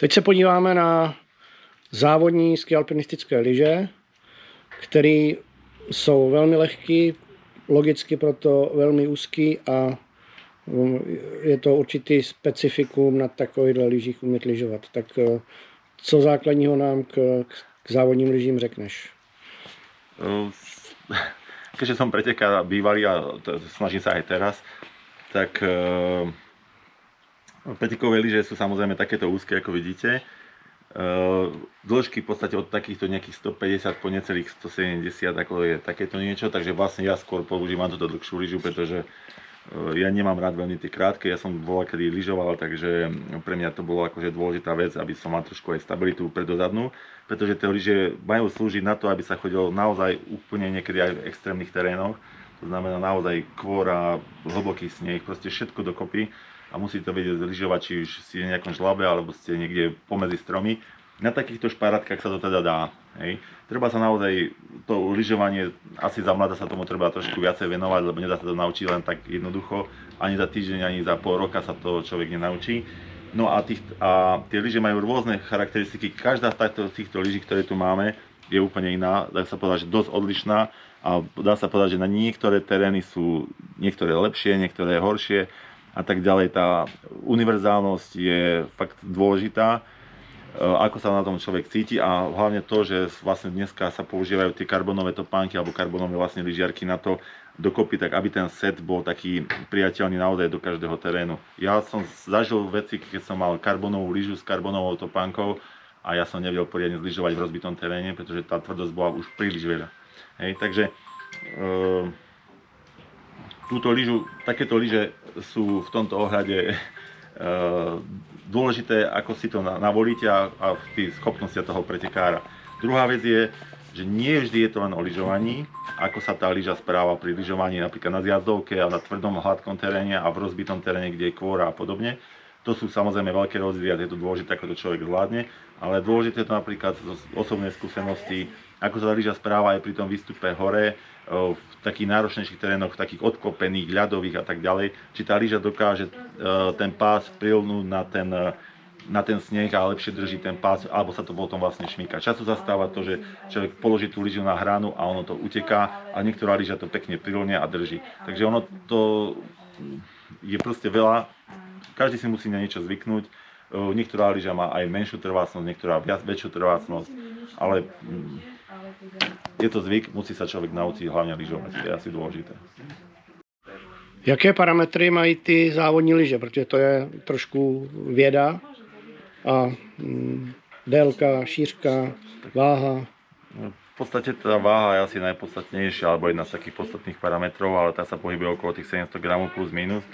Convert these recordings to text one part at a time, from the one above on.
Teď se podíváme na závodní skialpinistické lyže, které jsou velmi lehké, logicky proto velmi úzký a je to určitý specifikum na takovýchhle lyžích umět lyžovat. Tak co základního nám k závodním lyžím řekneš? Keďže som pretekár bývalý a snažím sa aj teraz, tak pretekové lyže sú samozrejme takéto úzke, ako vidíte. Dĺžky v podstate od takýchto nejakých 150 po necelých 170, ako je takéto niečo, takže vlastne ja skôr používam túto dlhšiu lyžu, pretože ja nemám rád veľmi tie krátke, ja som voľakedy lyžoval, takže pre mňa to bolo akože dôležitá vec, aby som mal trošku aj stabilitu predozadnú, pretože tie lyže majú slúžiť na to, aby sa chodilo naozaj úplne niekedy aj v extrémnych terénoch, to znamená naozaj kvôra, hlboký sneh, proste všetko dokopy a musí to vedieť lyžovať, či už ste v nejakom žlabe alebo ste niekde pomedzi stromy. Na takýchto šparátkach sa to teda dá. Hej. Treba sa naozaj, to lyžovanie, asi za mladá sa tomu treba trošku viacej venovať, lebo nedá sa to naučiť len tak jednoducho. Ani za týždeň, ani za pol roka sa to človek nenaučí. No a tie lyže majú rôzne charakteristiky. Každá z týchto lyží, ktoré tu máme, je úplne iná. Dá sa povedať, že dosť odlišná. A dá sa povedať, že na niektoré terény sú niektoré lepšie, niektoré horšie a tak ďalej. Tá univerzálnosť je fakt dôležitá. Ako sa na tom človek cíti a hlavne to, že vlastne dneska sa používajú tie karbonové topánky alebo karbonové vlastne lyžiarky na to dokopy, tak aby ten set bol taký priateľný naozaj do každého terénu. Ja som zažil veci, keď som mal karbonovú lyžu s karbonovou topánkou a ja som nevedel poriadne zlyžovať v rozbitom teréne, pretože tá tvrdosť bola už príliš veľa. Hej, takže takéto lyže sú v tomto ohľade dôležité, ako si to navolíte a tí schopnosti toho pretekára. Druhá vec je, že nie vždy je to len o lyžovaní, ako sa tá lyža správa pri lyžovaní napríklad na zjazdovke a na tvrdom hladkom teréne a v rozbitom teréne, kde je kôra a podobne. To sú samozrejme veľké rozdiely a je to dôležité, ako to človek zvládne, ale dôležité je to napríklad z osobnej skúsenosti, ako sa tá lyža správa aj pri tom výstupe hore, v takých náročnejších terénoch, v takých odklopených, ľadových a tak ďalej, či tá lyža dokáže ten pás prilnúť na ten sneh a lepšie drží ten pás, alebo sa to potom vlastne šmýka. Často zastáva to, že človek položí tú lyžu na hranu a ono to uteká a niektorá lyža to pekne prilne a drží. Takže ono to je proste veľa, každý si musí na niečo zvyknúť. Niektorá lyža má aj menšiu trvácnosť, niektorá väčšiu trvácnosť, ale je to zvyk, musí sa člověk naučiť hlavně lyžovat, to je asi důležité. Jaké parametry mají ty závodní lyže, protože to je trošku věda a délka, šířka, váha? V podstate tá váha je asi najpodstatnejšia, alebo jedna z takých podstatných parametrov, ale tá sa pohybuje okolo tých 700 gramov plus minus.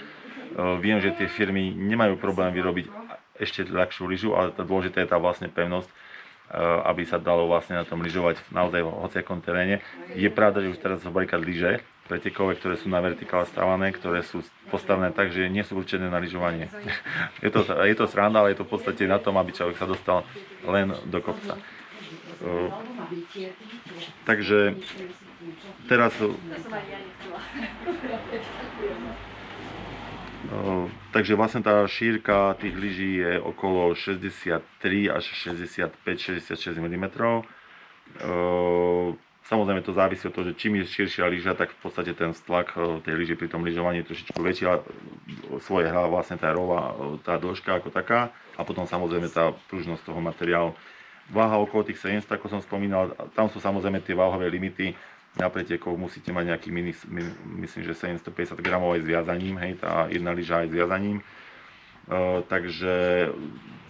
Viem, že tie firmy nemajú problém vyrobiť ešte ľahšiu lyžu, ale to dôležité je tá vlastne pevnosť, aby sa dalo vlastne na tom lyžovať naozaj v hociakom teréne. Je pravda, že už teraz sú napríklad lyže pretekové, ktoré sú na vertikále stávané, ktoré sú postavené tak, že nie sú určené na lyžovanie. Je to sranda, ale je to v podstate na tom, aby človek sa dostal len do kopca. Takže teraz takže vlastne tá šírka tých lyží je okolo 63 až 65-66 mm. Samozrejme to závisí od toho, že čím je širšia lyža, tak v podstate ten stlak tej lyže pri tom lyžovaní je trošičku väčší, svoje hrá vlastne tá rova, tá dĺžka ako taká a potom samozrejme tá pružnosť toho materiálu. Váha okolo tých 700, ako som spomínal, tam sú samozrejme tie váhové limity. Na pretekoch musíte mať nejaký myslím, že 750 gramov aj s viazaním, hej, tá jedna lyža aj s viazaním. Takže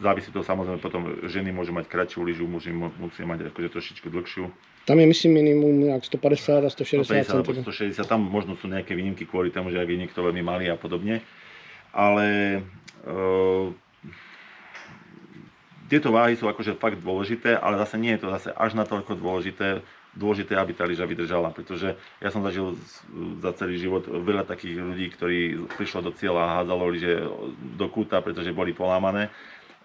závisí to samozrejme potom, ženy môžu mať kratšiu lyžu, muži musí mať akože trošičku dlhšiu. Tam je myslím minimum nejak 150 a 160 cm. 160, tam možno sú nejaké výnimky kvôli tomu, že ak je niekto veľmi malý a podobne. Ale tieto váhy sú akože fakt dôležité, ale zase nie je to zase až natoľko dôležité, aby tá lyža vydržala, pretože ja som zažil za celý život veľa takých ľudí, ktorí prišlo do cieľa a hádzalo lyže do kúta, pretože boli polámané,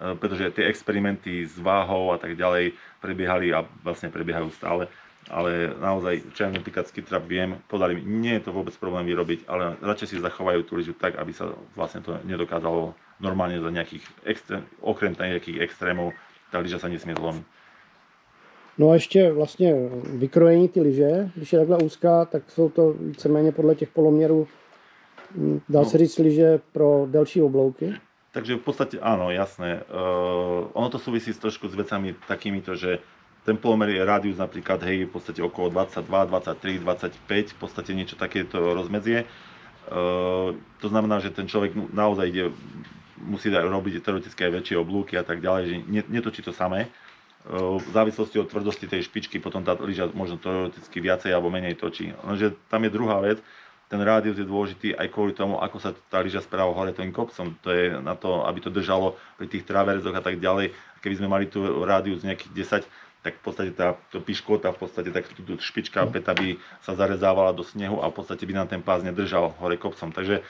pretože tie experimenty s váhou a tak ďalej prebiehali a vlastne prebiehajú stále. ale naozaj, čo ja napríklad Skitrap viem, podali mi, nie je to vôbec problém vyrobiť, ale radšej si zachovajú tú lyžu tak, aby sa vlastne to nedokázalo normálne za nejakých okrem nejakých extrémov, tá lyža sa nesmie zlomiť. No a ještě vlastně vykrojení ty lyže, když je takhle úzká, tak jsou to víceméně podle těch poloměrů, dá se říct, lyže pro delší oblouky. Takže v podstate áno, jasné. Ono to súvisí trošku s vecami takýmito, že ten polomer je rádius napríklad, hej, v podstate okolo 22, 23, 25, v podstate niečo takéto rozmedzie. To znamená, že ten človek naozaj musí robiť teoreticky aj väčšie oblúky a tak ďalej, že netočí to samé. V závislosti od tvrdosti tej špičky potom tá lyža možno teoreticky viacej alebo menej točí. Lenže tam je druhá vec, ten rádius je dôležitý aj kvôli tomu, ako sa tá lyža správa hore tým kopcom. To je na to, aby to držalo pri tých traverzoch a tak ďalej. Keby sme mali tu rádius nejakých 10, tak v podstate to piškota, v podstate tak tu špička päta by sa zarezávala do snehu a v podstate by nám ten pás nedržal hore kopcom. Takže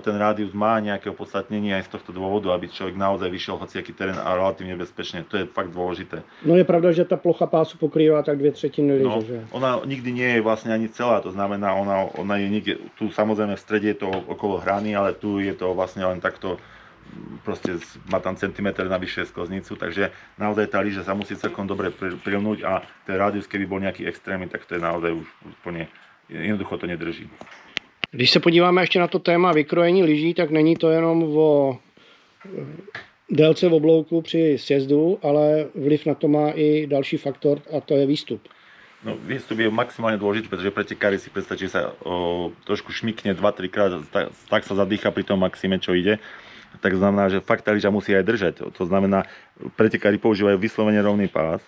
ten rádius má nejaké opodstatnenie aj z tohto dôvodu, aby človek naozaj vyšiel hociaký terén a relatívne bezpečne. To je fakt dôležité. No je pravda, že tá plocha pásu pokrýva tak 2/3 lyže, No, že? ona nikdy nie je vlastne ani celá, to znamená, ona je niekde, tu samozrejme v strede je to okolo hrany, ale tu je to vlastne len takto, proste má tam centimetr navyše sklznicu, takže naozaj tá lyža sa musí celkom dobre prilnúť a ten rádius, keby bol nejaký extrémny, tak to je naozaj už úplne, jednoducho to nedrží. Když se podíváme ještě na to téma vykrojení lyží, tak není to jenom o délce oblouku při sjezdu, ale vliv na to má i další faktor a to je výstup. No, výstup je maximálne dôležitý, pretože pretekári si predstačí, že sa trošku šmykne 2-3 krát, tak sa zadýcha pri tom maxime, čo ide. Tak znamená, že fakt tá lyža musí aj držať. To znamená, pretekári používajú vyslovene rovný pás,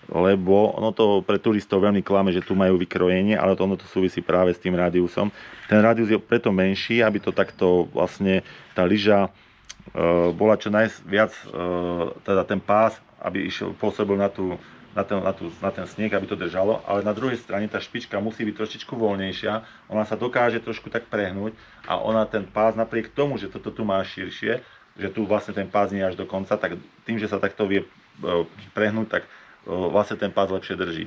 lebo ono to pre turistov veľmi klame, že tu majú vykrojenie, ale ono to súvisí práve s tým rádiusom. Ten rádius je preto menší, aby to takto vlastne tá lyža bola čo najviac, teda ten pás, aby pôsobil na ten sneh, aby to držalo, ale na druhej strane tá špička musí byť trošičku voľnejšia, ona sa dokáže trošku tak prehnúť a ona ten pás napriek tomu, že toto tu má širšie, že tu vlastne ten pás nie je až do konca, tak tým, že sa takto vie prehnúť, tak vlastne ten pás lepšie drží.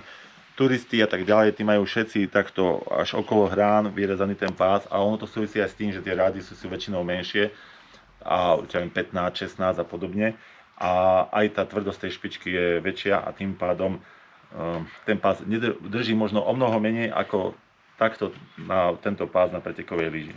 Turisti a tak ďalej, tí majú všetci takto až okolo hrán vyrezaný ten pás a ono to súvisí aj s tým, že tie rádiusy sú väčšinou menšie a 15, 16 a podobne. A aj tá tvrdosť tej špičky je väčšia a tým pádom ten pás drží možno o mnoho menej ako takto na tento pás na pretekovej lyži.